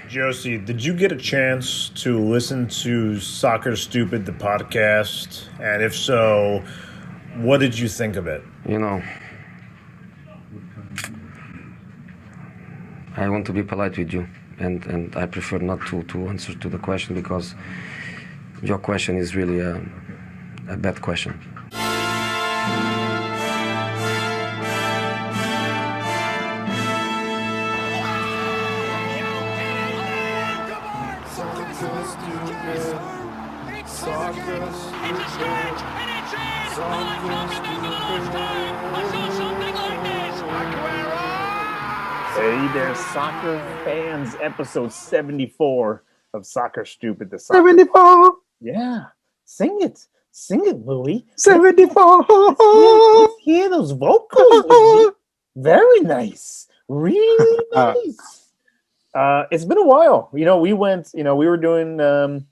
Josie, did you get a chance to listen to Soccer Stupid, the podcast? And if so, what did you think of it? I want to be polite with you, and I prefer not to answer to the question because your question is really a bad question. Hey there, soccer fans. Episode 74 of Soccer Stupid, the soccer. 74. Yeah, sing it, Louis. 74. Let's hear those vocals, Louis. Very nice, really nice. It's been a while. We went. We were doing.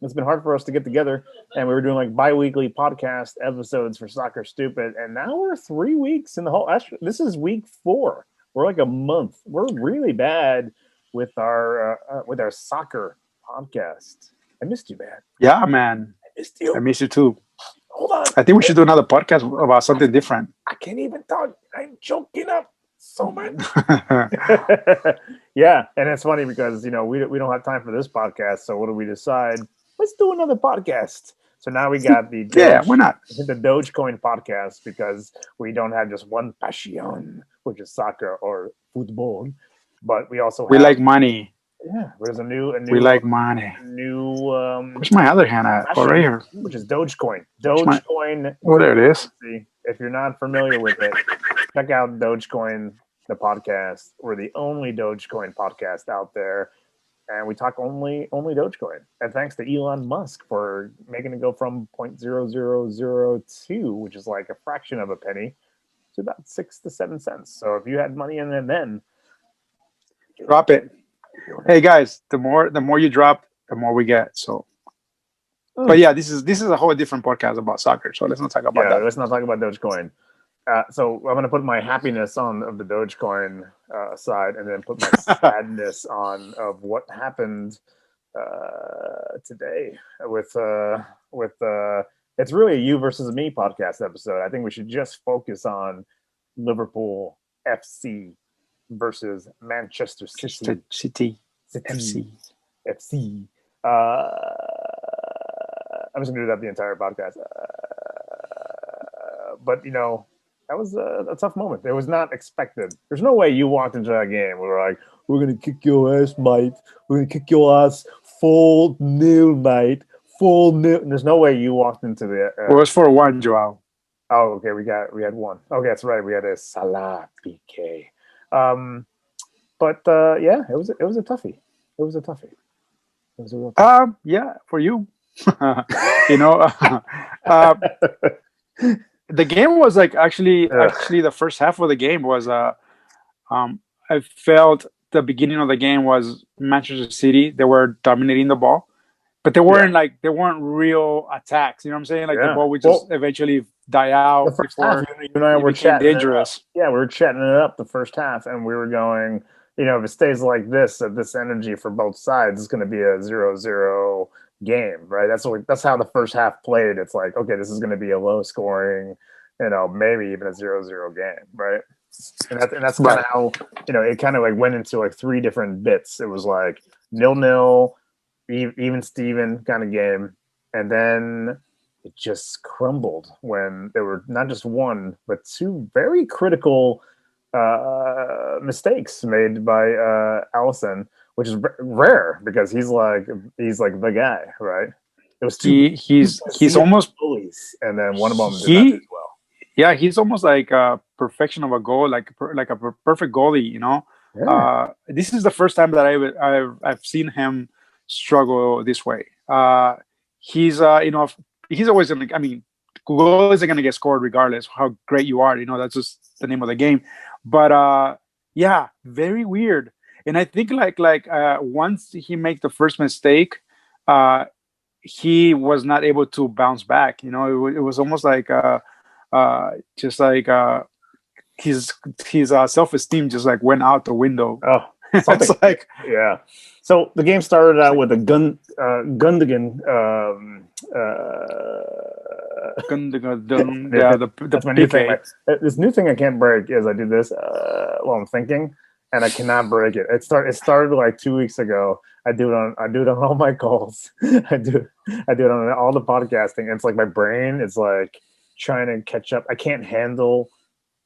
It's been hard for us to get together, and we were doing like bi-weekly podcast episodes for Soccer Stupid, and now we're 3 weeks in the whole. Actually, this is week 4. We're like a month. We're really bad with our soccer podcast. I missed you, man. Yeah, man. I missed you. I miss you too. Hold on. I think we should do another podcast about something different. I can't even talk. I'm choking up so much. Yeah, and it's funny because we don't have time for this podcast. So what do we decide? Let's do another podcast. So now we got the why not? The Dogecoin podcast because we don't have just one passion, which is soccer or football, but we also we like money. Yeah, there's a new. We like money. New. Where's my other hand at? Oh, right here. Which is Dogecoin. Dogecoin. Oh, there it is. If you're not familiar with it, check out Dogecoin, the podcast. We're the only Dogecoin podcast out there. And we talk only Dogecoin. And thanks to Elon Musk for making it go from 0.0002, which is like a fraction of a penny, to about 6 to 7 cents. So if you had money in it then, drop it. Hey guys, the more you drop, the more we get. So, but yeah, this is a whole different podcast about soccer. So let's not talk about that. Let's not talk about Dogecoin. So I'm going to put my happiness of the Dogecoin aside, and then put my sadness on of what happened today with it's really a you versus me podcast episode. I think we should just focus on Liverpool FC versus Manchester City. City. FC. I'm just going to do that the entire podcast. But that was a tough moment. It was not expected. There's no way you walked into that game. We were like, we're going to kick your ass, mate. We're going to kick your ass full nil, mate. Full nil. And there's no way you walked into the... it was for 1, João. Oh, okay. We had 1. Okay, that's right. We had a Salah PK. But yeah, it was a toughie. It was a real toughie. Yeah, for you. The game was like actually the first half of the game was I felt the beginning of the game was Manchester City. They were dominating the ball, but they weren't real attacks. You know what I'm saying? Like the ball would just eventually die out the first before half, you and I were chatting dangerous. Yeah, we were chatting it up the first half, and we were going, if it stays like this, at this energy for both sides, it's going to be a 0-0 game, right? That's how the first half played. It's like, okay, this is going to be a low scoring, maybe even a 0-0 game, right? And that's kind of how it kind of like went into like 3 different bits. It was like 0-0, even Steven kind of game, and then it just crumbled when there were not just 1 but 2 very critical mistakes made by Allison, which is rare because he's like the guy, right? It was 2. He's almost bullies, and then one of them did not as well. Yeah, he's almost like a perfection of a goal, like a perfect goallie. Yeah. This is the first time that I've seen him struggle this way. He's he's always gonna. I mean, goals are gonna get scored regardless of how great you are. That's just the name of the game. But yeah, very weird. And I think like once he made the first mistake, he was not able to bounce back. It was almost like his self-esteem just like went out the window. Something. It's like Yeah. So the game started out with a Gundogan. yeah, the That's my new thing. PK. This new thing I can't break is I do this while I'm thinking, and I cannot break it. It started like 2 weeks ago. I do it on all my calls. I do it on all the podcasting. And it's like my brain is like trying to catch up. I can't handle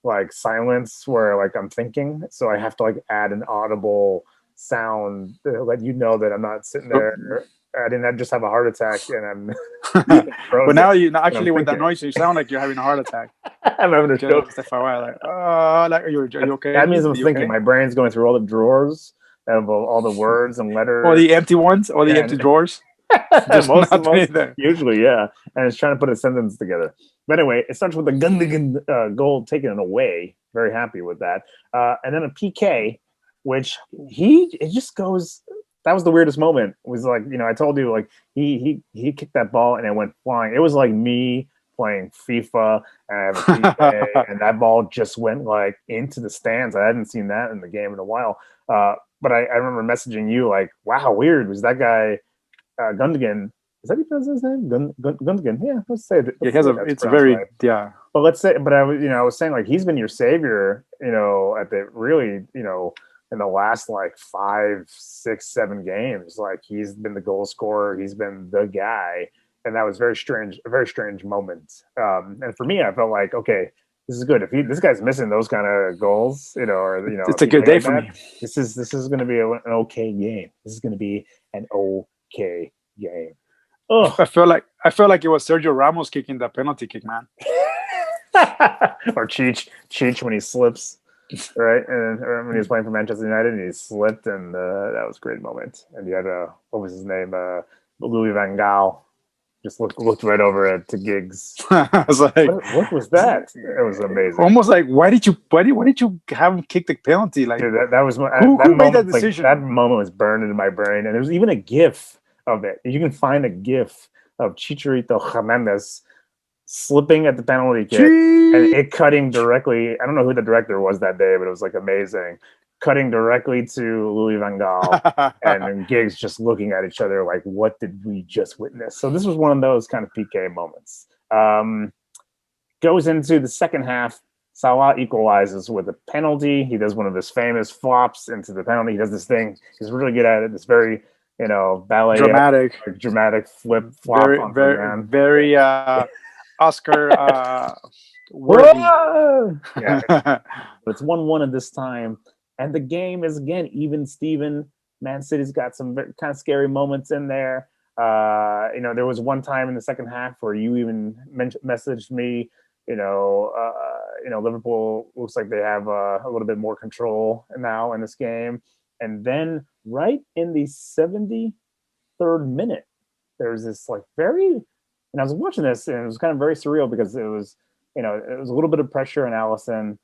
like silence where like I'm thinking, so I have to like add an audible sound to let you know that I'm not sitting there. I didn't just have a heart attack and I'm But frozen now you when I'm actually with that thinking. noise, you sound like you're having a heart attack. I'm having a stroke. Just FYI, like, are you okay? That means I'm Are you thinking. okay? My brain's going through all the drawers of all the words and Or letters. the empty ones, or the empty And drawers. Just not most there. usually, yeah. And it's trying to put a sentence together. But anyway, it starts with a Gundogan goal taken away. Very happy with that. And then a PK, which it just goes. That was the weirdest moment. It was like, I told you, like he kicked that ball and it went flying. It was like me playing FIFA and I have a PK and that ball just went like into the stands. I hadn't seen that in the game in a while. But I remember messaging you like, wow, weird. Was that guy Gundogan? Is that how you pronounce his name? Gundogan. Yeah, let's say that. It Let's has say a. that's It's a pronounced very right. yeah. But let's say, but I was saying like he's been your savior, at the really, in the last like 5, 6, 7 games. Like he's been the goal scorer. He's been the guy, and that was a very strange moment. And for me, I felt like, okay, this is good. If this guy's missing those kind of goals, or It's a a good PK day like for that, me. this is going to be an okay game. This is going to be an okay game. Oh. I felt like it was Sergio Ramos kicking that penalty kick, man. Or Cheech when he slips, right? And when he was playing for Manchester United, and he slipped, and that was a great moment. And you had what was his name? Louis Van Gaal just looked right over to Giggs. I was like, What was that? It was amazing. almost like, why did you have him kick the penalty? Like, Dude, that was who made that decision? Like, that moment was burned into my brain, and there's even a GIF of it. You can find a GIF of Chicharito Jimenez slipping at the penalty kick and it cutting directly. I don't know who the director was that day, but it was like amazing. Cutting directly to Louis Van Gaal and then Giggs just looking at each other like, what did we just witness? So this was one of those kind of PK moments. Goes into the second half. Salah equalizes with a penalty. He does one of his famous flops into the penalty. He does this thing. He's really good at it. It's very, ballet dramatic flop. Very Oscar worthy. Yeah. But it's 1-1 at this time. And the game is again even Steven. Man City's got some kind of scary moments in there. There was one time in the second half where you even messaged me, Liverpool looks like they have a little bit more control now in this game. And then right in the 73rd minute, there's this like and I was watching this and it was kind of very surreal because it was a little bit of pressure on Allison.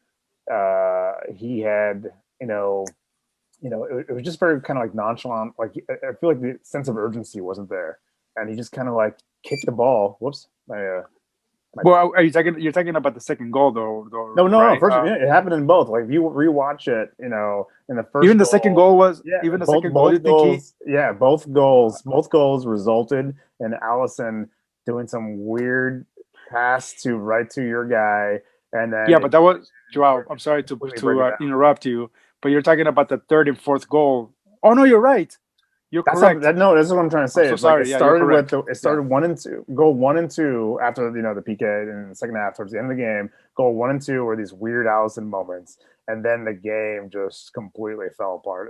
He had, it was just very kind of like nonchalant. Like I feel like the sense of urgency wasn't there, and he just kind of like kicked the ball. Whoops, well, you're talking about the second goal though? No. Right? First, it happened in both. Like if you rewatch it, in the first, even the second goal was even the both, second goal. Both goals, both goals resulted in Allison doing some weird pass right to your guy, and then but that was Joao. I'm sorry to interrupt you, but you're talking about the third and fourth goal. Oh no, you're right. You're correct. That's what I'm trying to say. I'm so sorry. Like it started 1 and 2. Goal 1 and 2 after the PK in the second half towards the end of the game. Goal 1 and 2 were these weird Allison moments, and then the game just completely fell apart.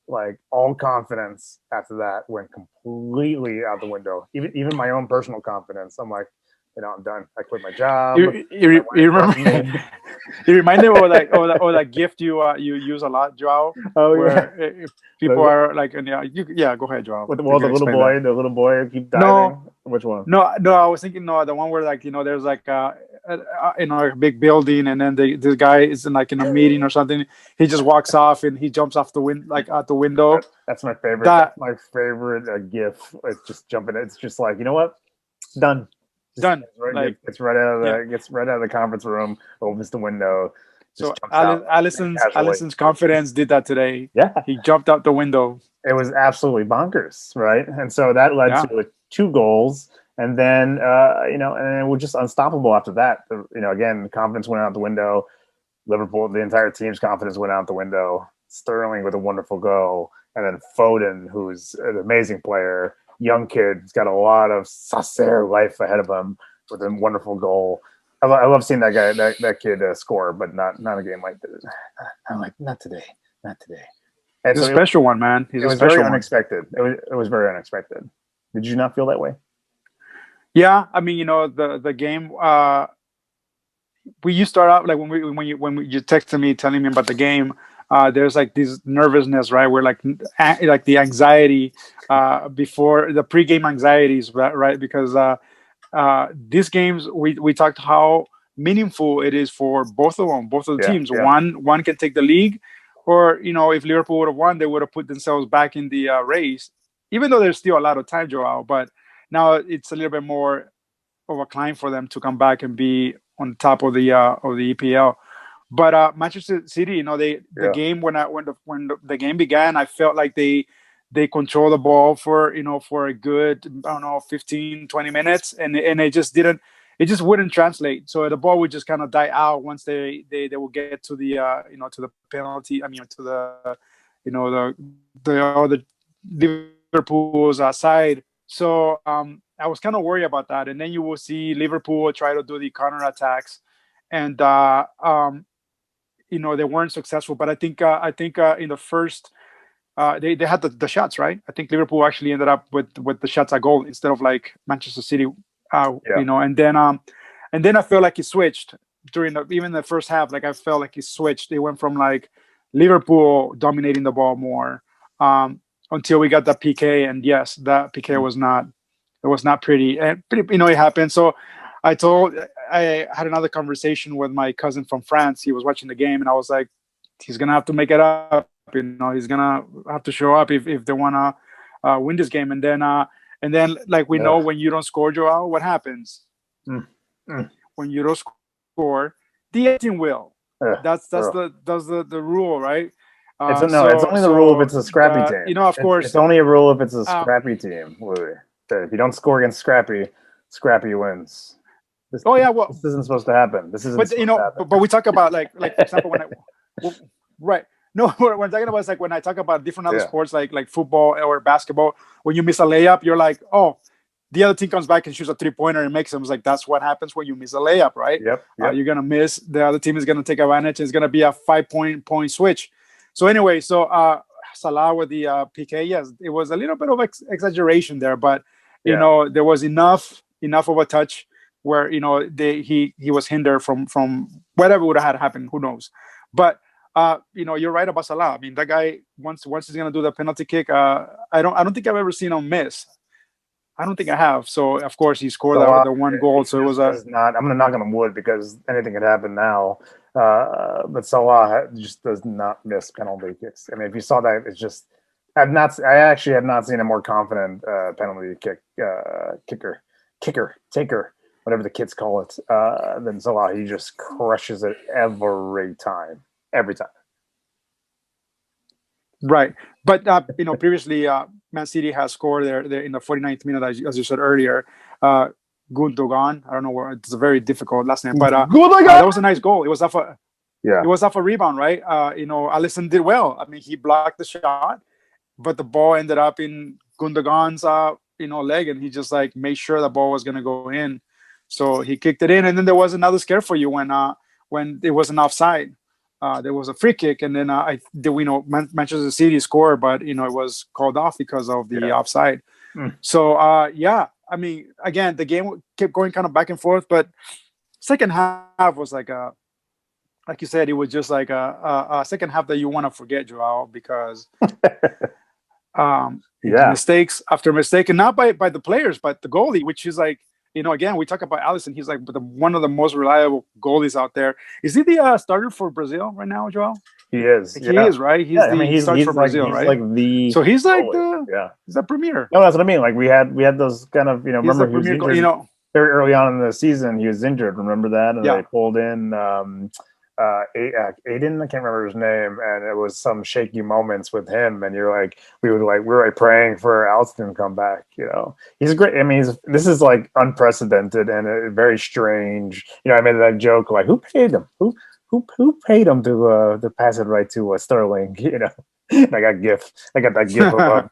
Like all confidence after that went completely out the window. Even my own personal confidence. I'm like, I'm done. I quit my job. You remember? You reminded me of that gift you use a lot, Joao. Oh where people are like, go ahead, Joao. With the little boy who keep diving. No, which one? No, I was thinking the one where there's like a big building, and then the guy is in a meeting or something. He just walks off and he jumps off out the window. That's my favorite. That's my favorite GIF. It's just jumping. It's just like, you know what? Done. Done. Gets right out of the conference room, opens the window, So jumps out casually. Allison's confidence did that today. Yeah, He jumped out the window. it was absolutely bonkers, right? And so that led Yeah. to 2 goals, and then and it was just unstoppable after that. Again, confidence went out the window. Liverpool, the entire team's confidence went out the window. Sterling with a wonderful goal, and then Foden, who's an amazing player, young kid, he's got a lot of Sacer life ahead of him with a wonderful goal. I love seeing that guy, that kid score, but not a game like this. I'm like, not today. And He's so a special one, man. He's a special very one. unexpected. It was very unexpected. Did you not feel that way? Yeah, I mean, the game. You start out like when you texted me telling me about the game. There's like this nervousness, right? Where like the anxiety before the pregame anxieties, right? Because these games we talked how meaningful it is for both of them, both of the teams. Yeah. One can take the league, or if Liverpool would have won, they would have put themselves back in the race. Even though there's still a lot of time, Joao, but now it's a little bit more of a climb for them to come back and be on top of the EPL. But Manchester City, the game when the game began, I felt like they controlled the ball for a good, I don't know, 15, 20 minutes, and it just wouldn't translate. So the ball would just kind of die out once they would get to the to the penalty. I mean, to the other Liverpool's side. So I was kind of worried about that. And then you will see Liverpool try to do the counter attacks, and they weren't successful. But I think in the first, they had the shots, right? I think Liverpool actually ended up with the shots at goal instead of like Manchester City. And then I felt like he switched during even the first half. Like I felt like he switched. It went from like Liverpool dominating the ball more until we got the PK. And yes, that PK was not pretty. And it happened. So I had another conversation with my cousin from France. He was watching the game, and I was like, he's gonna have to make it up. He's gonna have to show up if they wanna win this game. And then like we know, when you don't score, Joao, what happens? When you don't score, the other team will. That's the rule, right? It's only the rule if it's a scrappy team. Of course, it's only a rule if it's a scrappy team, Louis. If you don't score against Scrappy wins. This isn't supposed to happen. But we talk about like for example right. No, what I'm talking about is like when I talk about different other sports like football or basketball, when you miss a layup, you're like, oh, the other team comes back and shoots a 3-pointer and makes them. It's like that's what happens when you miss a layup, right? Yep. You're gonna miss. The other team is gonna take advantage. It's gonna be a 5-point switch. So anyway, Salah with the PK, yes, it was a little bit of exaggeration there, but there was enough of a touch where he was hindered from whatever would have happened. Who knows? But you're right about Salah. I mean, that guy once he's gonna do the penalty kick, I don't think I've ever seen him miss. I don't think I have. So of course he scored the one goal. So it was not. I'm gonna knock on wood because anything could happen now. But Salah just does not miss penalty kicks. I mean, if you saw that, it's just I actually have not seen a more confident penalty taker, whatever the kids call it, than Salah. He just crushes it every time. Right, but previously, Man City has scored there in the 49th minute, as you said earlier. Gundogan, I don't know where, it's a very difficult last name, but that was a nice goal. It was off a rebound, right? Alisson did well. I mean, he blocked the shot, but the ball ended up in Gundogan's leg, and he just like made sure the ball was gonna go in. So he kicked it in, and then there was another scare for you when it was an offside. There was a free kick, and then Manchester City scored, but it was called off because of the offside. So I mean, again, the game kept going kind of back and forth, but second half was like you said, it was just like a second half that you want to forget, Joao, because mistakes after mistake, and not by the players, but the goalie, which is like, again, we talk about Alisson. He's like one of the most reliable goalies out there. Is he the starter for Brazil right now, Joao? He is. He is, right? He's starts for Brazil, right? Like the so he's like he's the premier. No, that's what I mean. Like we had those kind of remember he was injured, very early on in the season. He was injured. Remember that? And they pulled in Aiden, I can't remember his name, and it was some shaky moments with him, and we were like praying for Alston to come back. He's great. I mean, this is like unprecedented and very strange. I made that joke like, who paid him? Who paid him to pass it right to Sterling? And I got that gif of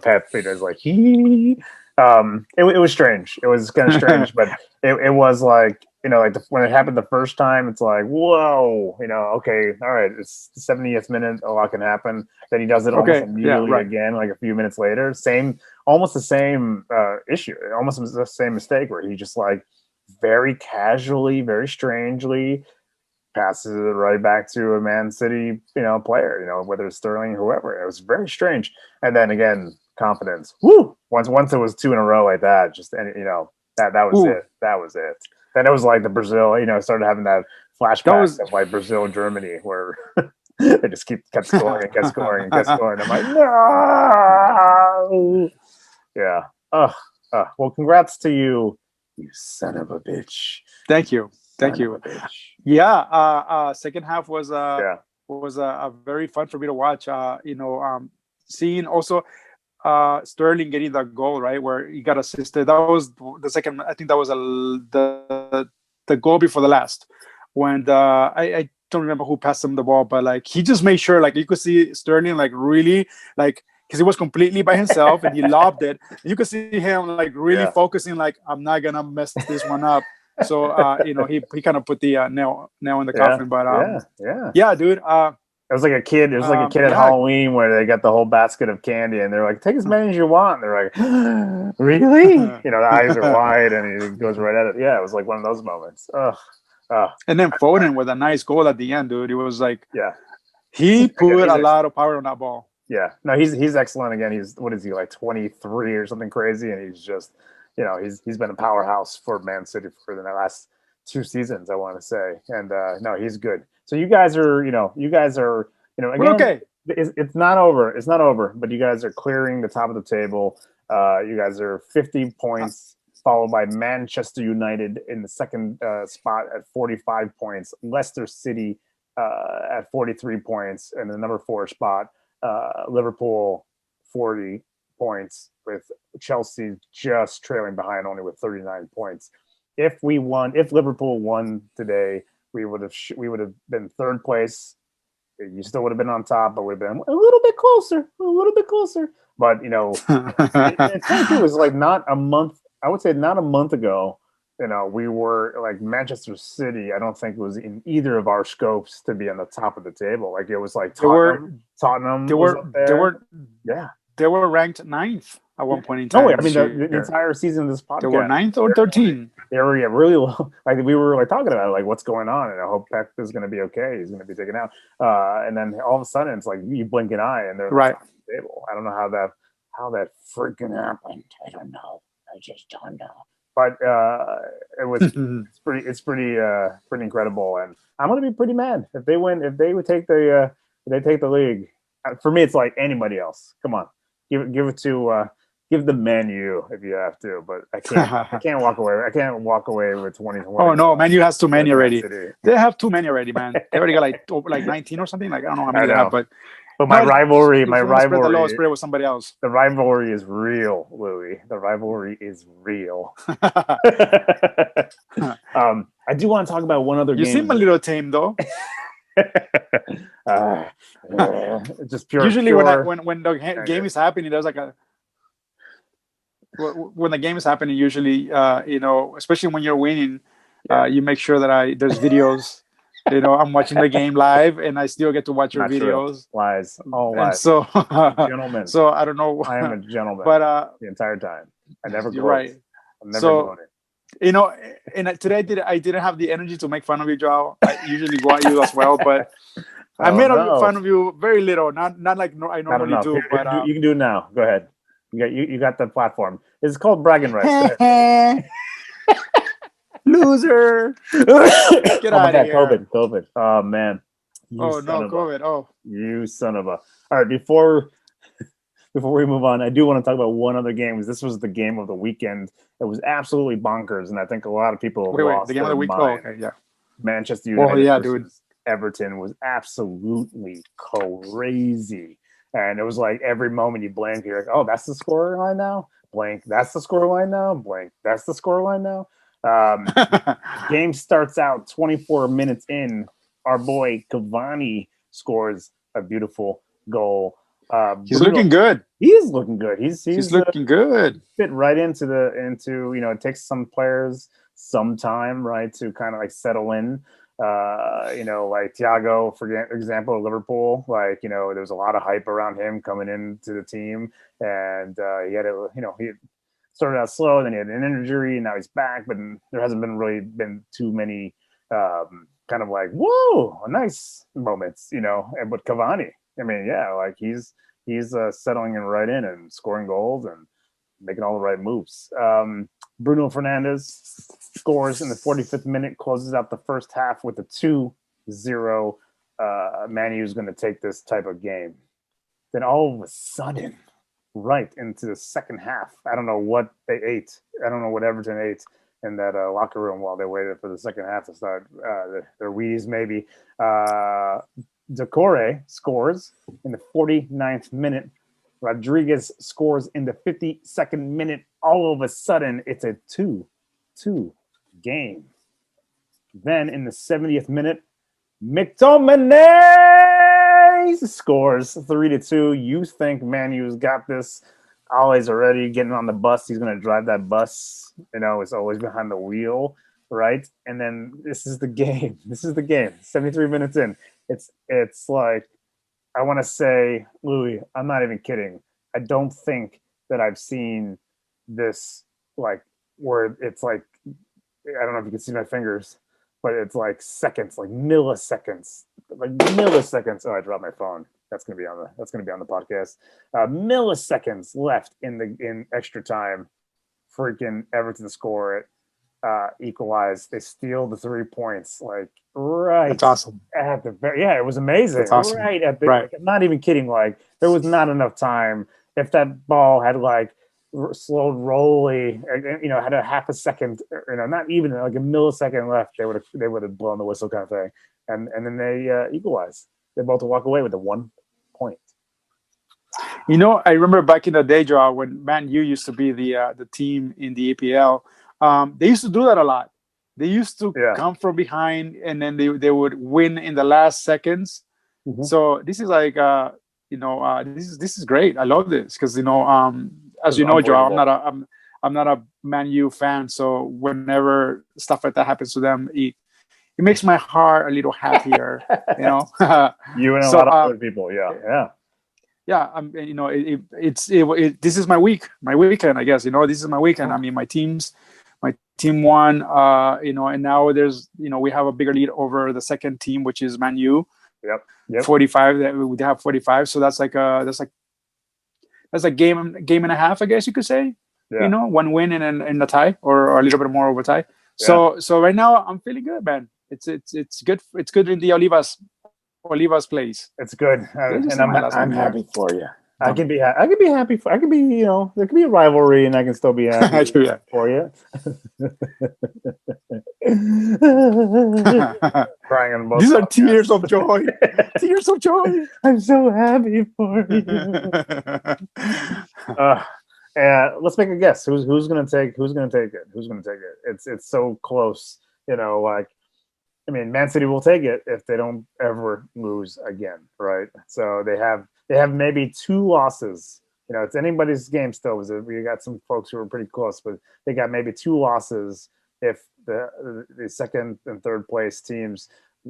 Pat Peters like he. It was strange. It was kind of strange, but it was like when it happened the first time, it's like whoa, okay, all right, it's the 70th minute, a lot can happen. Then he does it almost immediately again, like a few minutes later, almost the same issue, almost the same mistake where he just like very casually, very strangely passes it right back to a Man City, player, whether it's Sterling or whoever. It was very strange. And then again, confidence. Woo! Once it was 2 in a row like that, that was Ooh. it. That was it. Then it was like the Brazil, started having that flashback of like Brazil, Germany, where they just kept scoring and kept scoring and kept scoring. I'm like, no. Yeah. Well, congrats to you, you son of a bitch. Thank you. Thank you. Yeah. Second half was very fun for me to watch. Seeing also Sterling getting that goal, right, where he got assisted. That was the second. I think that was the goal before the last. When I don't remember who passed him the ball, but like he just made sure, like you could see Sterling like really like, because he was completely by himself and he lobbed it. And you could see him like really focusing, like I'm not gonna mess this one up. So he kind of put the nail in the coffin. But dude. It was like a kid. It was like a kid at Halloween where they got the whole basket of candy and they're like, "Take as many as you want." And they're like, "Really?" The eyes are wide and he goes right at it. Yeah, it was like one of those moments. And then Foden with a nice goal at the end, dude. It was like, he put a lot of power on that ball. Yeah, no, he's excellent. Again, what is he, like 23 or something crazy, and he's just, he's been a powerhouse for Man City for the last 2 seasons, I want to say. And no, he's good. So you guys are, again, okay. It's not over. It's not over, but you guys are clearing the top of the table. You guys are 50 points, followed by Manchester United in the second spot at 45 points. Leicester City at 43 points in the number 4 spot. Liverpool 40 points, with Chelsea just trailing behind only with 39 points. If Liverpool won today, we would have been 3rd place. You still would have been on top, but would have been a little bit closer. But it's kind of true. It was like not a month. I would say not a month ago. We were like Manchester City. I don't think it was in either of our scopes to be on the top of the table. Like it was like Tottenham. They were ranked 9th at one point in time. No, I mean the entire season of this podcast. They were 9th or 13th. They were really low. Like we were like talking about it, like what's going on, and I hope Pep is going to be okay. He's going to be taken out, and then all of a sudden it's like you blink an eye and they're on the top of the table. I don't know how that freaking happened. I don't know. I just don't know. But it's pretty incredible, and I'm going to be pretty mad if they win. If they would take the league. For me, it's like anybody else. Come on, give it to. Give the Man U if you have to, but I can't walk away. I can't walk away with 2020. Oh no, Man U has too many already. They have too many already, man. They already got like 19 or something. Like I don't know how many they have, but my rivalry with somebody else. The rivalry is real, Louis. The rivalry is real. I do want to talk about one other game. You seem a little tame though. Just pure. Usually when the game is happening, there's like when the game is happening, usually, especially when you're winning, you make sure that there's videos. I'm watching the game live, and I still get to watch your videos. True. Lies, all lies. And so, gentlemen. So I don't know. I am a gentleman, but the entire time, I never. You're right. I'm never gloating. And today I didn't have the energy to make fun of you, João. I usually go at you as well, but I made fun of you very little. Not like I normally do. But you can do it now. Go ahead. You got the platform. It's called bragging rights. Loser. Get out of here. COVID. Oh man. COVID. Oh, you son of a. All right. Before we move on, I do want to talk about one other game. This was the game of the weekend. It was absolutely bonkers, and I think a lot of people wait. The game of the week. Oh, okay, yeah. Manchester United. Dude. Everton was absolutely crazy. And it was like every moment you blink, you're like, oh, that's the scoreline now? Blank, that's the scoreline now? Blank, that's the scoreline now? Game starts out 24 minutes in. Our boy Cavani scores a beautiful goal. He's Bruno, looking good. he is looking good. He's looking good. Fit right into it takes some players some time, right, to kind of like settle in. Like Thiago, for example, Liverpool, like, there's a lot of hype around him coming into the team, and he started out slow, then he had an injury, and now he's back, but there hasn't been too many kind of like, whoa, nice moments, and with Cavani, I mean, yeah, like he's settling in right in and scoring goals and making all the right moves. Bruno Fernandes scores in the 45th minute, closes out the first half with a 2-0. Man U is going to take this type of game. Then all of a sudden, right into the second half, I don't know what they ate. I don't know what Everton ate in that locker room while they waited for the second half to start. Their Wheaties, maybe. Decore scores in the 49th minute. Rodriguez scores in the 52nd minute. All of a sudden, it's a 2-2 game. Then in the 70th minute, McTominay scores 3-2. You think Man U's got this? Always already getting on the bus. He's going to drive that bus. It's always behind the wheel, right? And then this is the game. 73 minutes in. It's like, I want to say, Louis, I'm not even kidding. I don't think that I've seen this, like, where it's like, I don't know if you can see my fingers, but it's like seconds, like milliseconds. Oh, I dropped my phone. That's gonna be on the podcast. Milliseconds left in extra time. Freaking Everton score it. Equalize. They steal the 3 points. Like, right. That's awesome. At the very, yeah, it was amazing. That's awesome. Right at the, like, I'm not even kidding. Like, there was not enough time. If that ball had like slowed rolly, had a half a second, not even like a millisecond left, they would have blown the whistle, kind of thing. And then they equalized. They both walk away with the 1 point. I remember back in the day, Joao, when Man U used to be the team in the EPL. They used to do that a lot. They used to come from behind, and then they would win in the last seconds. Mm-hmm. So this is like this is great. I love this because as you know, Joao, I'm not a Man U fan. So whenever stuff like that happens to them, it makes my heart a little happier. You and a lot of other people, yeah. This is my weekend, I guess. This is my weekend. I mean, my team won, and now there's, we have a bigger lead over the second team, which is Man U. Yep. 45. They have 45. So that's like game and a half, I guess you could say. Yeah. One win and a tie, or a little bit more of a tie. Yeah. So right now I'm feeling good, man. It's good. It's good in the Olivas place. It's good, and I'm happy for you. I can be happy for. I can be, there can be a rivalry, and I can still be happy for you. Crying on both. These are tears of joy. Tears of joy. I'm so happy for you. Let's make a guess. Who's gonna take it? Who's gonna take it? It's so close. I mean, Man City will take it if they don't ever lose again, right? So they have maybe 2 losses. It's anybody's game still. We got some folks who are pretty close, but they got maybe 2 losses if the second and third place teams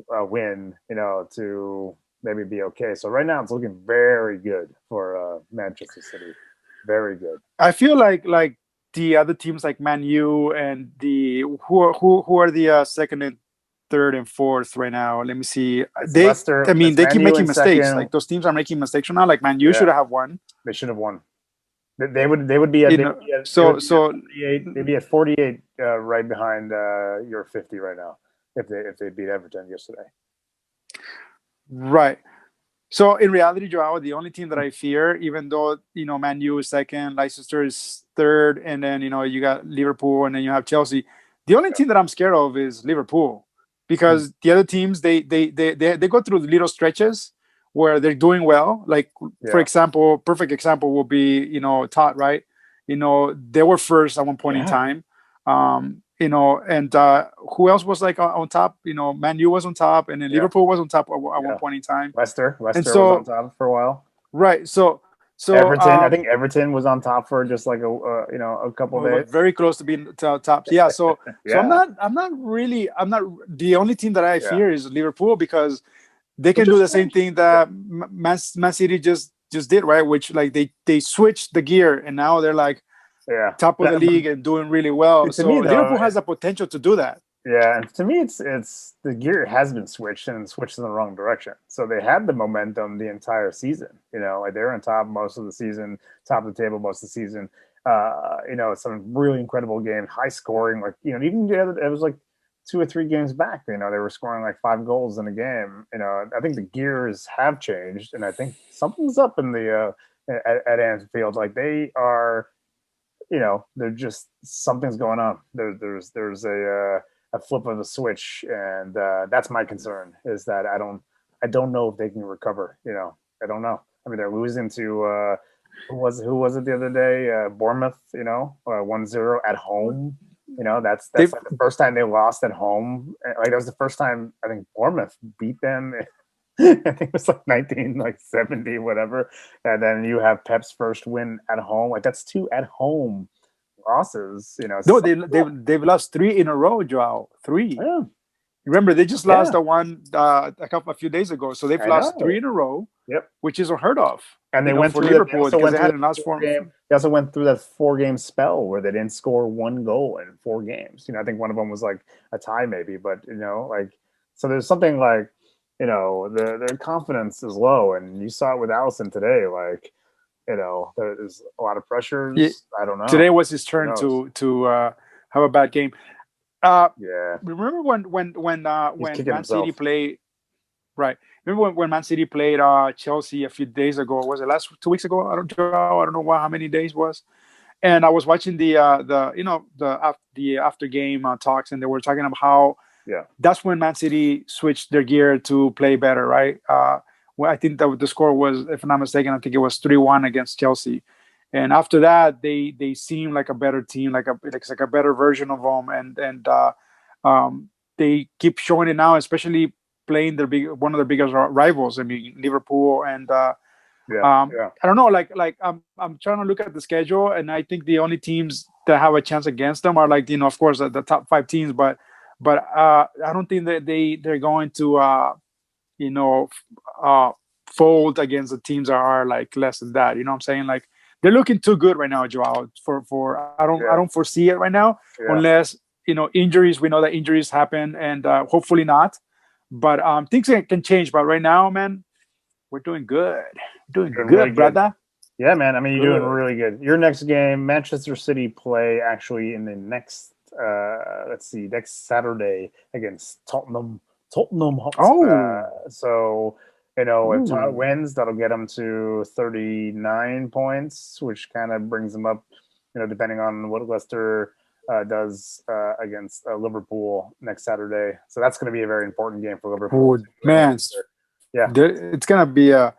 win, to maybe be okay. So right now it's looking very good for Manchester City. Very good. I feel like the other teams like Man U and who are the second and third and fourth right now. Let me see. They keep making mistakes. Like, those teams are making mistakes right now. Like, Man U should have won. They should have won. They would be at they'd be at 48 right behind your 50 right now if they beat Everton yesterday. Right. So in reality, Joao, the only team that I fear, even though Man U is second, Leicester is third, and then you got Liverpool, and then you have Chelsea. The only team that I'm scared of is Liverpool. because the other teams they go through little stretches where they're doing well. Like for example, perfect example will be Todd, right? They were first at one point in time. And who else was like on top? Man U was on top, and then Liverpool was on top at one point in time. Leicester was on top for a while. Right. So Everton, I think Everton was on top for just like a couple days. Very close to being top. Yeah. So I'm not the only team that I fear is Liverpool, because they can do the same thing that Man City just did, right? Which like they switched the gear and now they're like top of the league and doing really well. So Liverpool has the potential to do that. Yeah, and to me, it's the gear has been switched and switched in the wrong direction. So they had the momentum the entire season. Like they were on top most of the season, top of the table most of the season. Some really incredible games, high scoring. Like even it was like 2 or 3 games back. They were scoring like 5 goals in a game. I think the gears have changed, and I think something's up in the at Anfield. Like they are, they're just something's going on. There's a flip of the switch, and that's my concern. Is that I don't know if they can recover. I don't know. I mean, they're losing to who was it the other day? Bournemouth. 1-0 at home. That's like the first time they lost at home. Like that was the first time I think Bournemouth beat them. I think it was like 1970, whatever. And then you have Pep's first win at home. Like that's 2 at home losses. No, they've lost 3 in a row, Joao. 3. Yeah. Remember, they just lost a few days ago, so they've lost 3 in a row. Yep, which is unheard of. And they went for through Liverpool because they had an last game. They also went through that 4-game spell where they didn't score 1 goal in 4 games. I think one of them was like a tie, maybe, but so there's something like their confidence is low, and you saw it with Allison today. Like there's a lot of pressures. Yeah. I don't know. Today was his turn to have a bad game. Remember when Man City played? Right. Remember when Man City played Chelsea a few days ago? Was it 2 weeks ago? I don't know how many days it was. And I was watching the after game talks, and they were talking about how that's when Man City switched their gear to play better, right? Well, I think that the score was, if I'm not mistaken, I think it was 3-1 against Chelsea. And after that, they seem like a better team, like a better version of them, and they keep showing it now, especially playing one of their biggest rivals. I mean, Liverpool, and I don't know. Like I'm trying to look at the schedule, and I think the only teams that have a chance against them are like of course the top 5 teams, but I don't think that they're going to fold against the teams that are like less than that. You know what I'm saying? Like they're looking too good right now, Joao. For I don't foresee it right now unless injuries. We know that injuries happen, and hopefully not. But things can change. But right now, man, we're doing good. Doing good, really brother. Yeah, man. I mean, you're doing really good. Your next game, Manchester City play actually in the next next Saturday against Tottenham. So if Todd wins, that'll get them to 39 points, which kind of brings them up, depending on what Leicester does against Liverpool next Saturday. So that's going to be a very important game for Liverpool. Oh, man. Yeah. It's going to be a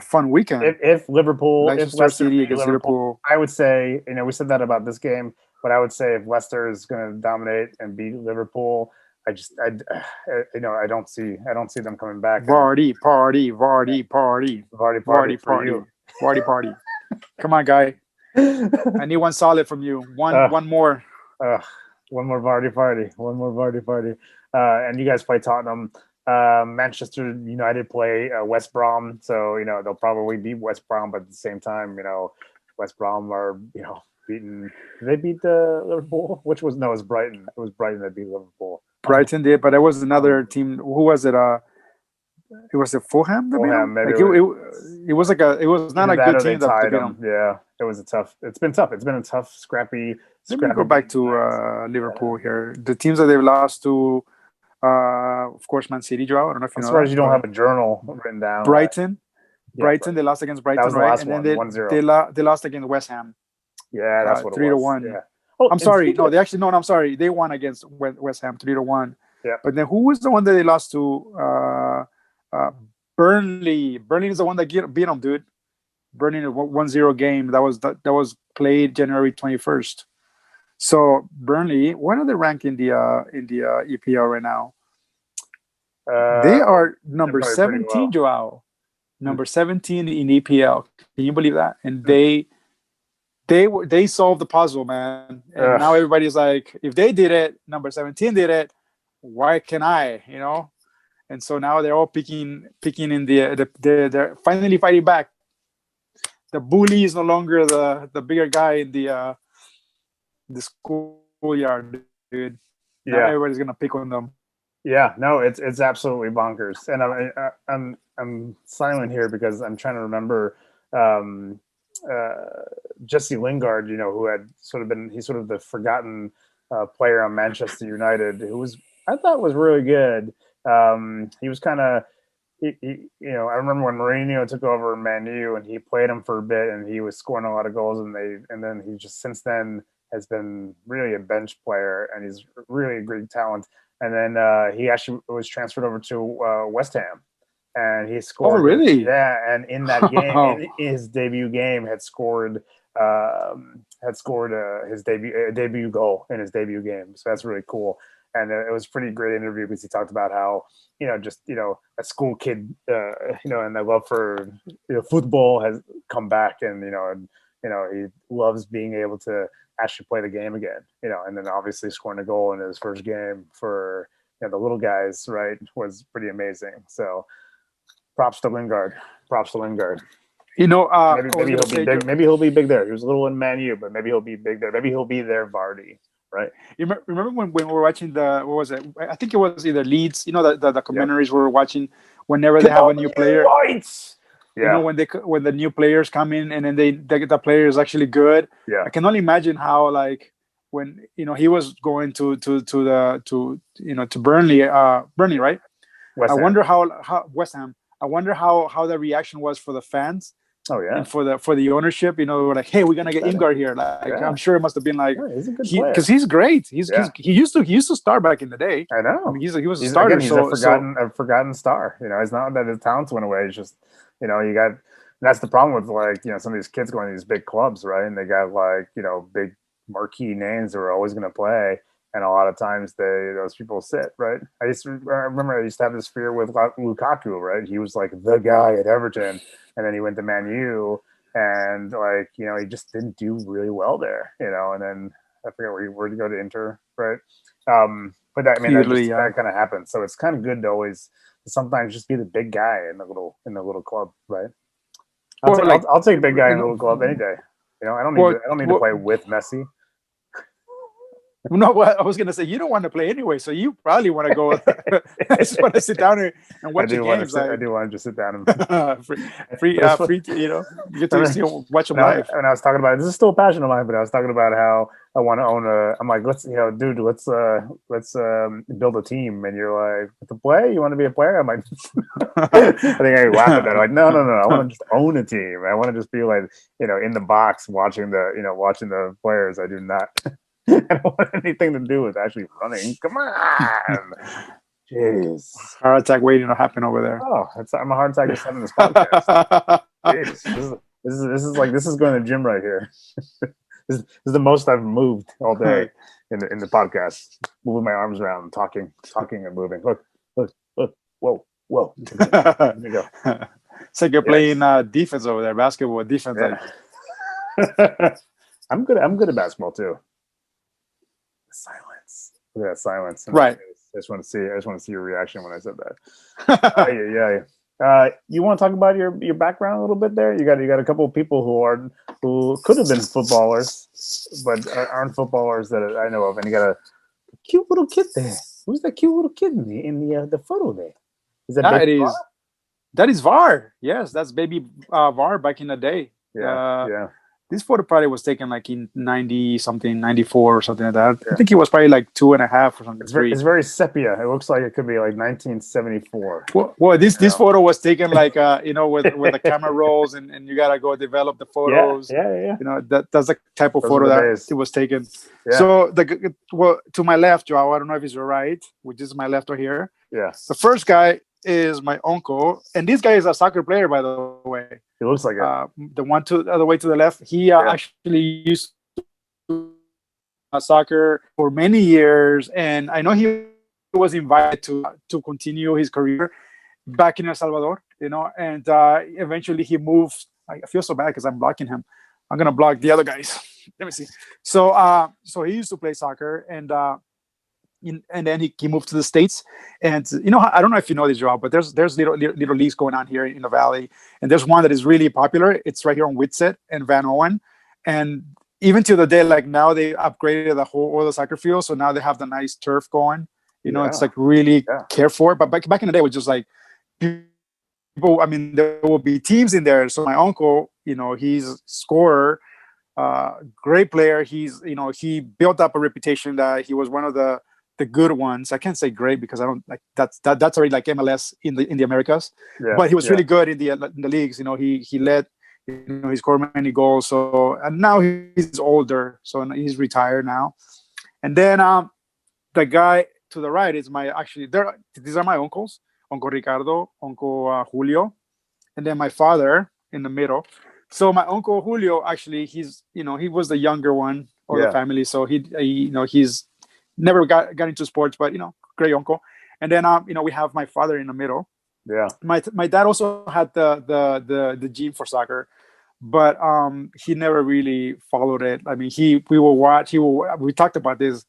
fun weekend. If Leicester City against Liverpool, I would say, we said that about this game, but I would say if Leicester is going to dominate and beat Liverpool, I don't see them coming back. Party. Come on, guy. I need one solid from you. One more. One more Vardy party. And you guys play Tottenham. Manchester United play West Brom, so they'll probably beat West Brom, but at the same time, West Brom are beaten. Did they beat Liverpool? It was Brighton. It was Brighton that beat Liverpool. Brighton did, but it was another team. Who was it? It was Fulham. Fulham, maybe. It was not a good team that beat them. Yeah, it was tough. It's been a tough, scrappy. Let me go back to Liverpool here. The teams that they've lost to, of course, Man City. Joao, I don't know if you know. As far as you don't have a journal written down. Brighton. Brighton. They lost against Brighton, right? And then 1-0. They lost against West Ham. Yeah, that's what it was. 3-1. Yeah. Oh, I'm sorry. No, I'm sorry. They won against West Ham 3-1. Yeah. But then who was the one that they lost to? Burnley. Burnley is the one that beat them, dude. Burnley in a 1-0 game that was played January 21st. So Burnley, what are they ranked in the EPL right now? They are number probably pretty 17, well. Joao. Number 17 in EPL. Can you believe that? And they solved the puzzle, man. And now everybody's like, if they did it, number 17 did it, why can I? You know? And so now they're all picking in they're finally fighting back. The bully is no longer the bigger guy in the schoolyard, dude. Now everybody's gonna pick on them. Yeah, no, it's absolutely bonkers, and I'm silent here because I'm trying to remember Jesse Lingard, you know, who had sort of been he's sort of the forgotten player on Manchester United, who was I thought was really good. He was kind of you know, I remember when Mourinho took over Man U and he played him for a bit and he was scoring a lot of goals and then he just since then has been really a bench player and he's really a great talent. And then he actually was transferred over to West Ham and he scored. Oh, really? Yeah, and in that game, in his debut game, had scored his debut goal in his debut game. So that's really cool. And it was a pretty great interview because he talked about how, you know, just, you know, a school kid, you know, and the love for, you know, football has come back and, you know, he loves being able to actually play the game again, you know, and then obviously scoring a goal in his first game for, you know, the little guys, right, was pretty amazing. So props to Lingard. You know, maybe he'll be big. Maybe he'll be big there. He was a little in Man U, but maybe he'll be big there. Maybe he'll be there, Vardy. Right. You remember when we were watching what was it? I think it was either Leeds. You know, the documentaries we were watching whenever they have a new player. Right. Yeah. You know, when the new players come in and then the player is actually good. Yeah. I can only imagine how, like, when, you know, he was going to Burnley, right? West Ham. I wonder how West Ham. I wonder how the reaction was for the fans. Oh yeah, and for the ownership, you know, like, hey, we're gonna get Lingard here. Like, yeah. I'm sure it must have been like, he's a good player because he's great. He used to start back in the day. I know. I mean, he was a starter. Again, he's a forgotten star. You know, it's not that his talents went away. It's just, you know, that's the problem with, like, you know, some of these kids going to these big clubs, right? And they got, like, you know, big marquee names that are always going to play. And a lot of times those people sit, right? I remember I used to have this fear with Lukaku, right? He was like the guy at Everton, and then he went to Man U, and, like, you know, he just didn't do really well there, you know. And then I forget where to go to Inter, right? But that, I mean, that kind of happens. So it's kind of good to always sometimes just be the big guy in the little club, right? I'll take big guy in the little club any day. You know, I don't need to play with Messi. No, I was gonna say, you don't want to play anyway, so you probably want to go. I just want to sit down and watch the games. I do want to just sit down and free, you know, you get to watch them live. And I was talking about, this is still a passion of mine, but I was talking about how I want to own I'm like, let's build a team. And you're like, to play? You want to be a player? I'm like, I think I laugh at that. I'm like, no. I want to just own a team. I want to just be, like, you know, in the box watching the players. I do not. I don't want anything to do with actually running. Come on. Jeez. Heart attack waiting to happen over there. Oh, I'm a heart attack just having this podcast. Jeez. This is going to the gym right here. This is the most I've moved all day in the podcast. Moving my arms around, talking and moving. Look. Whoa. There you go. It's like you're playing defense over there, basketball defense. Yeah. I'm good at basketball too. Silence. Look at that silence. Right. I just want to see your reaction when I said that. Yeah. You want to talk about your background a little bit there? You got a couple of people who could have been footballers, but aren't footballers that I know of, and you got a cute little kid there. Who's that cute little kid in the photo there? Is that is VAR? Yes, that's baby VAR back in the day. Yeah. This photo probably was taken like in 90 something, 94 or something like that. I think he was probably like 2.5 or something. It's very sepia. It looks like it could be like 1974. Well, this photo was taken like with the camera rolls and you gotta go develop the photos. Yeah. That's the type of photo that it was taken. Yeah. So to my left, Joao, I don't know if it's your right, which is my left right here. Yeah. The first guy is my uncle, and this guy is a soccer player, by the way. He looks like it. The one to the other way to the left, he actually used to soccer for many years, and I know he was invited to continue his career back in El Salvador, and eventually he moved. I feel so bad because I'm blocking him. I'm gonna block the other guys. Let me see. So he used to play soccer, and then he moved to the States. And I don't know if you know this, Rob, but there's little leagues going on here in the Valley, and there's one that is really popular. It's right here on Whitsett and Van Owen, and even to the day, like now they upgraded the whole other soccer field, so now they have the nice turf going. It's like really cared for. But back in the day, it was just like people. I mean, there will be teams in there. So my uncle, he's a scorer, great player. He built up a reputation that he was one of the good ones. I can't say great because I don't like that's already like MLS in the Americas. Yeah, but he was really good in the leagues. He led. He scored many goals. So and now he's older, so he's retired now. And then the guy to the right is these are my uncles, Uncle Ricardo, Uncle Julio, and then my father in the middle. So my Uncle Julio actually he was the younger one of the family, so he's never got into sports, but great uncle. And then we have my father in the middle. Yeah. My dad also had the gene for soccer, but he never really followed it. I mean, we talked about this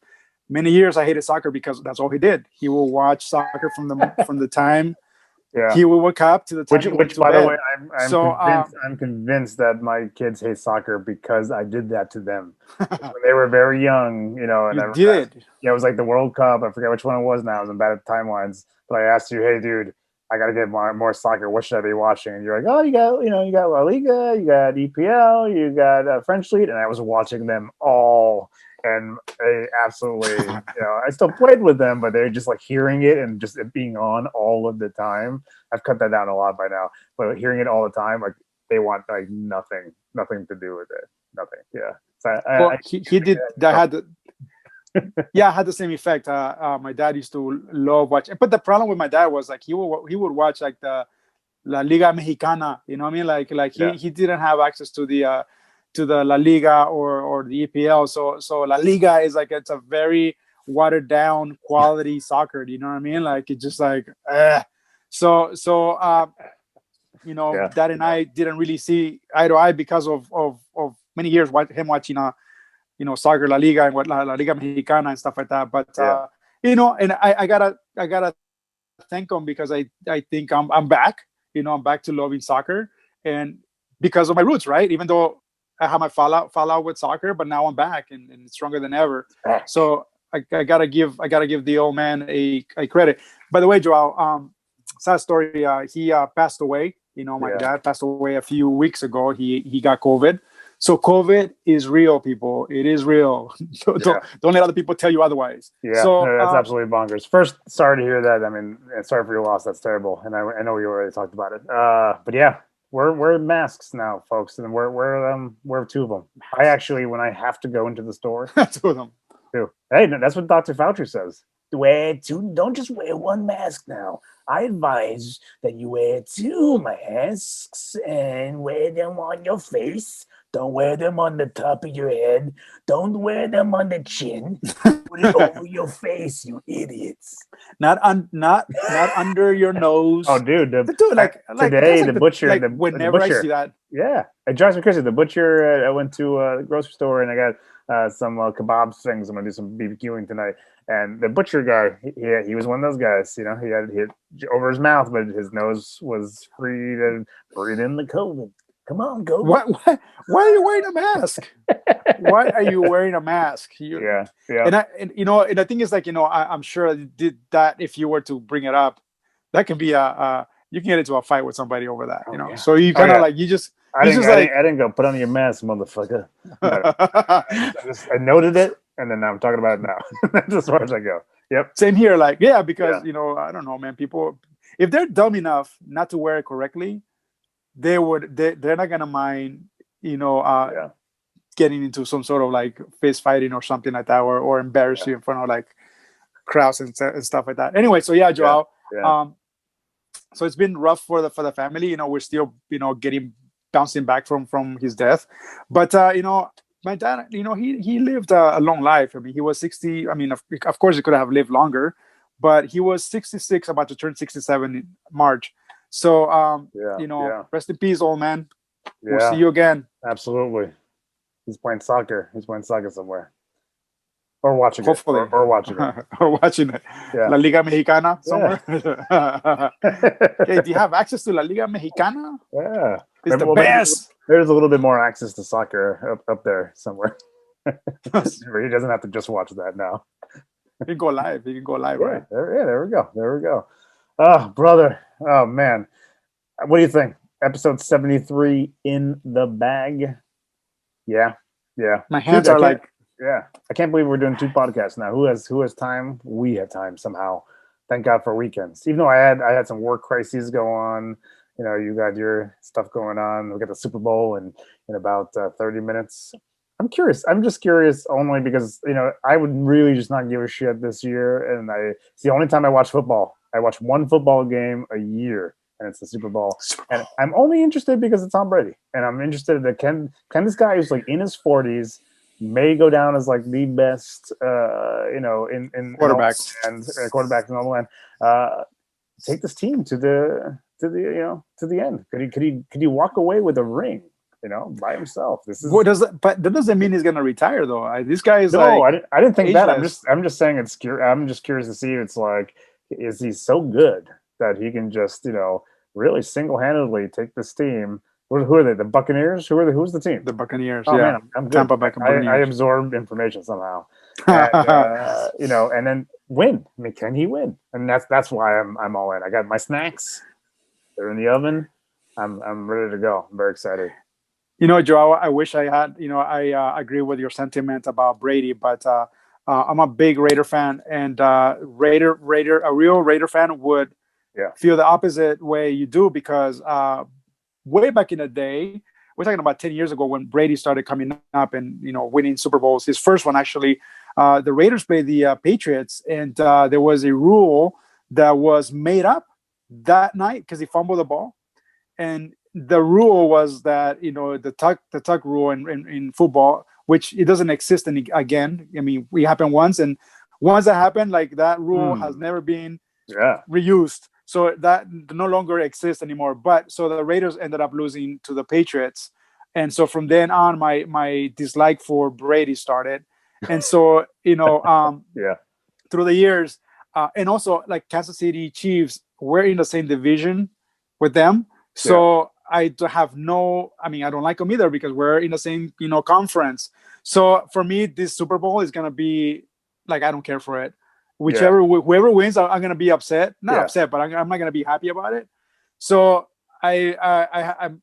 many years. I hated soccer because that's all he did. He will watch soccer from the time he will wake up to the time which by the way, I'm convinced that my kids hate soccer because I did that to them when they were very young. And you did. It was like the World Cup. I forget which one it was now. I was in bad at timelines, but I asked you, hey, dude, I got to get more soccer. What should I be watching? And you're like, oh, you got La Liga, you got EPL, you got French League, and I was watching them all. And they absolutely, I still played with them, but they're just like hearing it and just it being on all of the time. I've cut that down a lot by now, but hearing it all the time, like they want like nothing to do with it. Nothing. Yeah. So he did. That had had the same effect. My dad used to love watching, but the problem with my dad was like he would watch like the La Liga Mexicana. You know what I mean? Like he didn't have access to the La Liga or the EPL. So La Liga is like it's a very watered down quality soccer. Do you know what I mean? Like it's just like So Dad and I didn't really see eye to eye because of many years him watching soccer, La Liga and La Liga Mexicana and stuff like that. But and I gotta thank him because I think I'm back. I'm back to loving soccer and because of my roots, right? Even though I had my fallout with soccer, but now I'm back and stronger than ever. So I gotta give the old man a credit. By the way, Joao, sad story. He passed away. My dad passed away a few weeks ago. He got COVID. So COVID is real, people. It is real. Don't let other people tell you otherwise. Yeah, so, that's absolutely bonkers. First, sorry to hear that. I mean, sorry for your loss. That's terrible. And I know we already talked about it. But yeah. We're masks now, folks, and we're two of them. I actually, when I have to go into the store, two of them. Two. Hey, that's what Dr. Fauci says. Wear two. Don't just wear one mask now. I advise that you wear two masks and wear them on your face. Don't wear them on the top of your head. Don't wear them on the chin. Put it over your face, you idiots. Not under your nose. Oh, dude! Today the butcher. Whenever the butcher, I see that, it drives me crazy. The butcher. I went to the grocery store and I got some kebab things. I'm gonna do some BBQing tonight. And the butcher guy, he was one of those guys. He had over his mouth, but his nose was free to breathe in the COVID. Come on, go. Why are you wearing a mask? Why are you wearing a mask? Yeah. And the thing is, like, I'm sure I did that. If you were to bring it up, that can be a you can get into a fight with somebody over that. Oh, You know, yeah. so you Oh, kind of yeah. like you just I it's didn't, just I like didn't, I didn't go put on your mask, motherfucker. No, I noted it, and then I'm talking about it now. That's as far as I go. Yep. same here. Like yeah, because Yeah. you know I don't know, man. People if they're dumb enough not to wear it correctly, they're not gonna mind you know Yeah. getting into some sort of like fist fighting or something like that, or embarrass Yeah. you in front of like crowds and stuff like that. Anyway, so yeah, Yeah. Joao. Yeah. So it's been rough for the family. You know, we're still getting bouncing back from his death, but my dad, he lived a long life. I mean, he was 60. I mean, of course, he could have lived longer, but he was 66, about to turn 67 in March. So Yeah. Yeah. rest in peace, old man. We'll see Yeah. you again. Absolutely. He's playing soccer. He's playing soccer somewhere, or watching it, Hopefully, or watching it. or watching it. Yeah. La Liga Mexicana Yeah. somewhere. Okay, do you have access to La Liga Mexicana? Yeah. It's the Well, best. there's a little bit more access to soccer up there somewhere. He doesn't have to just watch that now. You can go live. You can go live, Yeah. right? There we go. There we go. Oh, brother. Oh, man. What do you think? Episode 73 in the bag. Yeah. Yeah. My hands are like, yeah. I can't believe we're doing 2 podcasts now. Who has time? We have time somehow. Thank God for weekends. Even though I had some work crises go on. You know, you got your stuff going on. We got the Super Bowl in about 30 minutes. I'm curious. I'm just curious only because, I would really just not give a shit this year. And it's the only time I watch football. I watch one football game a year, and it's the Super Bowl. And I'm only interested because it's Tom Brady. And I'm interested that can this guy who's like in his 40s may go down as like the best, in quarterback. and quarterback in all land, take this team to the end. Could he walk away with a ring? By himself. This is What does that? But that doesn't mean he's gonna retire, though. This guy is no. like I didn't think that. ageless. I'm just saying it's. I'm just curious to see. It's like, is he so good that he can just really single handedly take this team? Who are they? The Buccaneers? Who's the team? The Buccaneers. Oh Yeah, man, I'm good. Tampa Bay I Buccaneers. absorbed information somehow, and and then win. I mean, can he win? And that's why I'm all in. I got my snacks. They're in the oven. I'm ready to go. I'm very excited. Joao, I wish I had. I agree with your sentiment about Brady, but I'm a big Raider fan, and a real Raider fan would feel the opposite way you do, because way back in the day, we're talking about 10 years ago when Brady started coming up and winning Super Bowls. His first one, actually, the Raiders played the Patriots, and there was a rule that was made up that night because he fumbled the ball, and the rule was that the tuck rule in football, which it doesn't exist again. I mean, we happened once, and once that happened, like that rule has never been reused. So that no longer exists anymore. But so the Raiders ended up losing to the Patriots, and so from then on, my dislike for Brady started. And so through the years, and also like Kansas City Chiefs, we're in the same division with them. So I have I don't like them either because we're in the same, conference. So for me, this Super Bowl is going to be like, I don't care for it. Whoever wins, I'm going to be upset. Not upset, but I'm not going to be happy about it. So I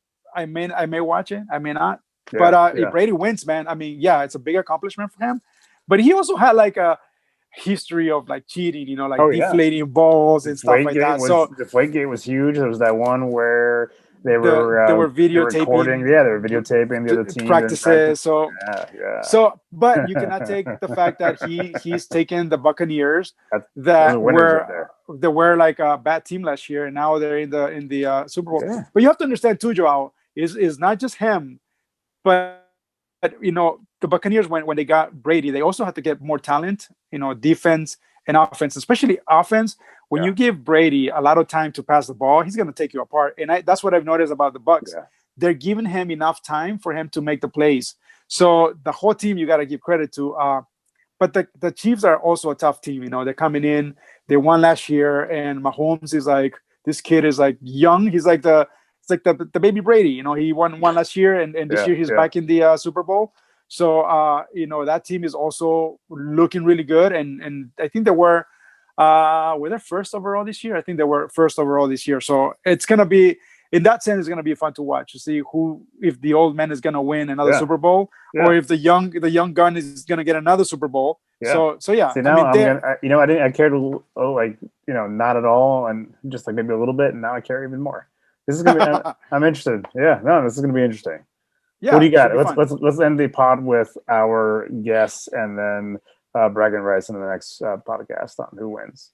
may watch it. I may not. But if Brady wins, man, I mean, it's a big accomplishment for him. But he also had like a history of like cheating, deflating balls and stuff like that. So the Deflategate was huge. There was that one where they were videotaping. Recording, they were videotaping the other team practices. So, but you cannot take the fact that he's taken the Buccaneers that were like a bad team last year, and now they're in the Super Bowl. Yeah. But you have to understand too, Joao, is not just him, but the Buccaneers, when they got Brady, they also had to get more talent, defense and offense, especially offense. When you give Brady a lot of time to pass the ball, he's going to take you apart. And that's what I've noticed about the Bucs. Yeah. They're giving him enough time for him to make the plays. So the whole team, you got to give credit to. But the Chiefs are also a tough team. They're coming in. They won last year, and Mahomes is like, this kid is like young. He's like the baby Brady. He won last year, and this year he's back in the Super Bowl. So that team is also looking really good, and I think there were Were they first overall this year? I think they were first overall this year. So it's gonna be, in that sense, it's gonna be fun to watch, to see if the old man is gonna win another Super Bowl, or if the young gun is gonna get another Super Bowl. Yeah. So yeah. See, now I cared not at all, and just like maybe a little bit, and now I care even more. This is gonna be. I'm interested. Yeah, no, this is gonna be interesting. Yeah. What do you got? Let's end the pod with our guess, and then bragging rights in the next podcast on who wins.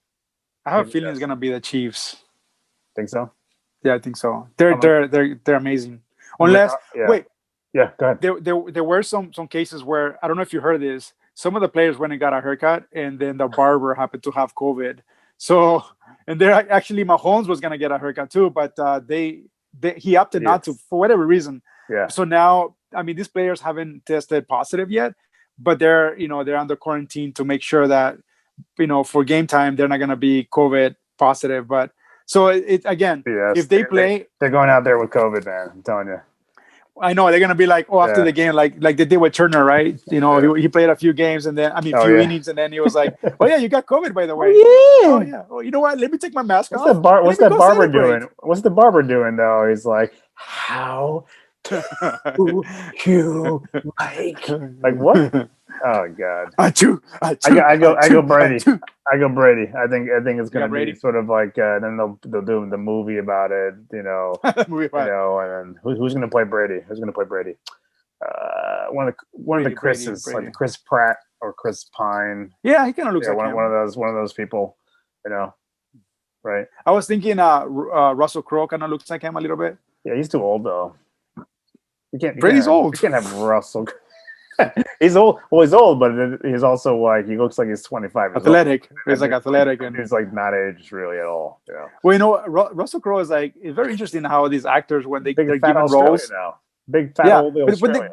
I have a feeling it's gonna be the Chiefs. Think so? Yeah, I think so. They're amazing. Unless wait. Yeah, go ahead. There were some cases where, I don't know if you heard this. Some of the players went and got a haircut, and then the barber happened to have COVID. So, and there actually Mahomes was gonna get a haircut too, but he opted not to for whatever reason. Yeah. So now, I mean, these players haven't tested positive yet, but they're under quarantine to make sure that, for game time they're not gonna be COVID positive. But so if they play, they're going out there with COVID, man. I'm telling you. I know they're gonna be like, after the game, like they did with Turner, right? He played a few games, and then few innings, and then he was like, "Oh yeah, you got COVID, by the way." Oh yeah. Oh, you know what? Let me take my mask off. What's that barber doing? What's the barber doing though? He's like, "How do you like what?" Oh God! I go Brady. I go Brady. I think it's gonna be sort of like then they'll do the movie about it, and then who's gonna play Brady? Who's gonna play Brady? One of the Chris's, like Chris Pratt or Chris Pine. Yeah, he kind of looks like one of those people, right? I was thinking Russell Crowe kind of looks like him a little bit. Yeah, he's too old though. Brady's old. You can't have Russell. He's old. Well, he's old, but he's also like he looks like he's 25. Athletic. He's like athletic, and he's like not aged really at all. Yeah. Well, Russell Crowe is like, it's very interesting how these actors, when they're given roles now. Big fat old Australian.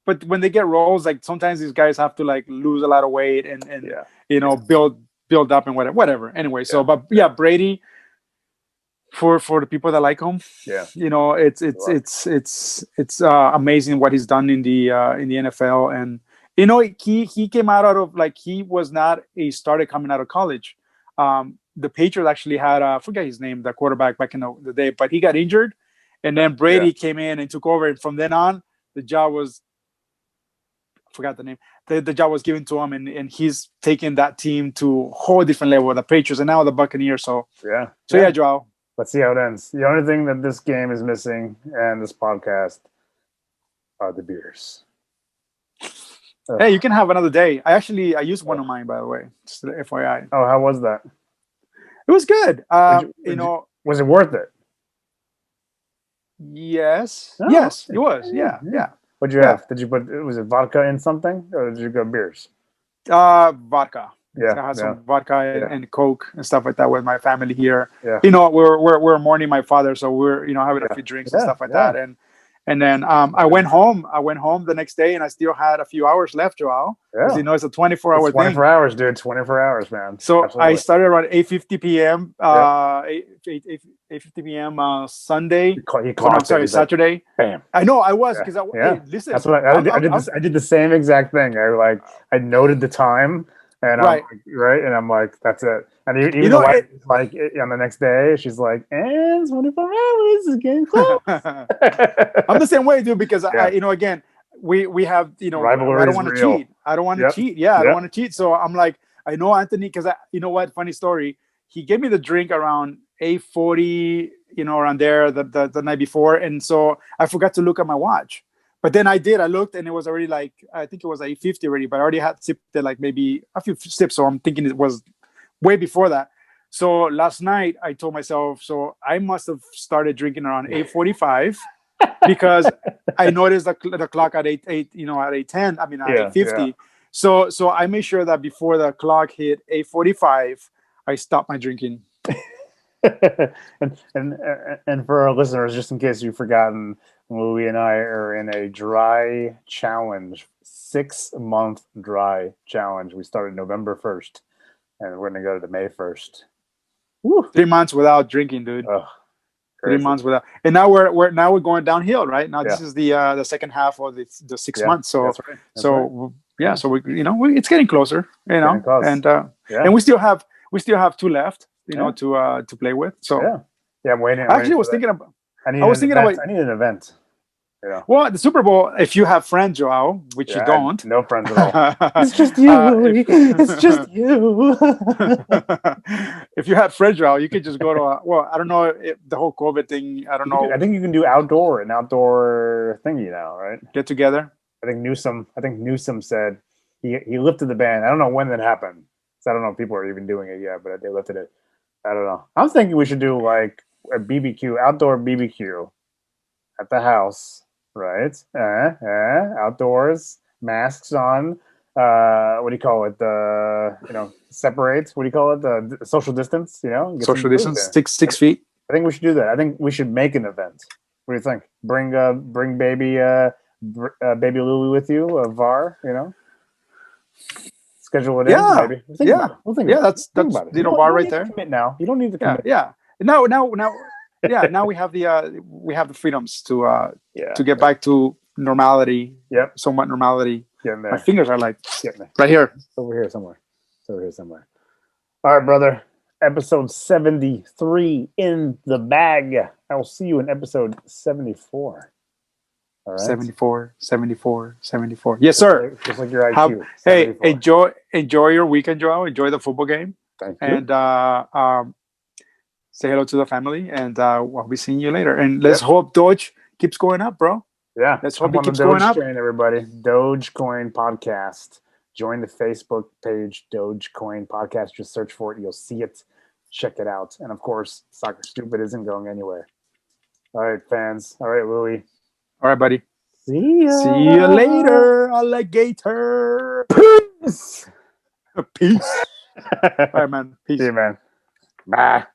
But when they get roles, like sometimes these guys have to like lose a lot of weight and build up and whatever. Anyway, so Brady. For the people that like him, it's amazing what he's done in the NFL, and he came out of, like, he was not a starter coming out of college. The Patriots actually had I forget his name, the quarterback back in the day, but he got injured, and then Brady came in and took over, and from then on the job was forgot the name. The job was given to him, and he's taken that team to a whole different level with the Patriots and now the Buccaneers. So Joao. Let's see how it ends. The only thing that this game is missing and this podcast are the beers. Hey, you can have another day. I used one of mine, by the way. Just the FYI. Oh, how was that? It was good. Was it worth it? Yes. Oh, yes, it was. Yeah. What'd you have? Was it vodka in something, or did you go beers? Vodka. Yeah, I had some vodka and Coke and stuff like that with my family here. Yeah. We're mourning my father, so we're having a few drinks and stuff like that. And then I went home the next day, and I still had a few hours left, Joao. Yeah. It's a 24-hour thing. 24 hours, dude. 24 hours, man. So absolutely. I started around 8:50 p.m. 8:50 p.m. Sunday. Saturday. Bam. I know I was because hey, listen. That's what I did the same exact thing. I noted the time. And I'm like, that's it. And even the wife, on the next day, she's like, and 24 hours is getting close. I'm the same way, dude, because again, we have, rivalry. I don't want to cheat. I don't want to cheat. Yeah, I don't want to cheat. So I'm like, I know Anthony, because funny story. He gave me the drink around 8:40, around there the night before, and so I forgot to look at my watch. But then I looked, and it was already I think it was 8:50 already, but I already had sipped it maybe a few sips. So I'm thinking it was way before that. So last night I told myself, so I must have started drinking around 8:45 because I noticed the clock at 8:10. I mean, at 8:50. Yeah. So I made sure that before the clock hit 8:45, I stopped my drinking. and for our listeners, just in case you've forgotten, Louis and I are in a dry challenge, 6-month dry challenge. We started November 1st, and we're going to go to May 1st. Woo. 3 months without drinking, dude. 3 months without, and now we're going downhill, right? Now this is the second half of the 6 months. So that's right. So we it's getting closer, and we still have. we still have 2 left, Yeah. to play with. So yeah, I'm waiting. I actually was thinking about. I was thinking about. I need an event. Yeah. Well, the Super Bowl, if you have friends, Joao, which you don't. No friends at all. It's just you, Louis. It's just you. If you have friends, Joao, you could just go to I don't know if the whole COVID thing. I don't know. I think you can do an outdoor thingy now, right? Get together. I think Newsom said he lifted the ban. I don't know when that happened. So I don't know if people are even doing it yet, but they lifted it. I don't know. I'm thinking we should do like a BBQ, outdoor BBQ at the house. Right, outdoors, masks on. What do you call it? Separate. What do you call it? The social distance. Social distance. 6 feet. I think we should do that. I think we should make an event. What do you think? Bring baby Louie with you, VAR. Schedule it in. Maybe. We'll think that's VAR right there. Commit now. You don't need to commit. Yeah. Now. Now we have the freedoms to get back to normality. Yep. Somewhat normality. Getting there. My fingers are like getting there. Right here. Over here somewhere. All right, brother. Episode 73 in the bag. I will see you in episode 74. All right. 74. Yes, sir. Just like your IQ. Hey, enjoy your weekend, Joao. Enjoy the football game. Thank you. And say hello to the family, and I'll be seeing you later. And let's hope Doge keeps going up, bro. Yeah. Let's hope it keeps going up. Everybody. Dogecoin podcast. Join the Facebook page, Dogecoin podcast. Just search for it. You'll see it. Check it out. And of course, Soccer Stupid isn't going anywhere. All right, fans. All right, Louie. All right, buddy. See ya. See you later, alligator. Peace. Peace. All right, man. Peace. See you, man. Bye.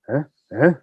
Huh?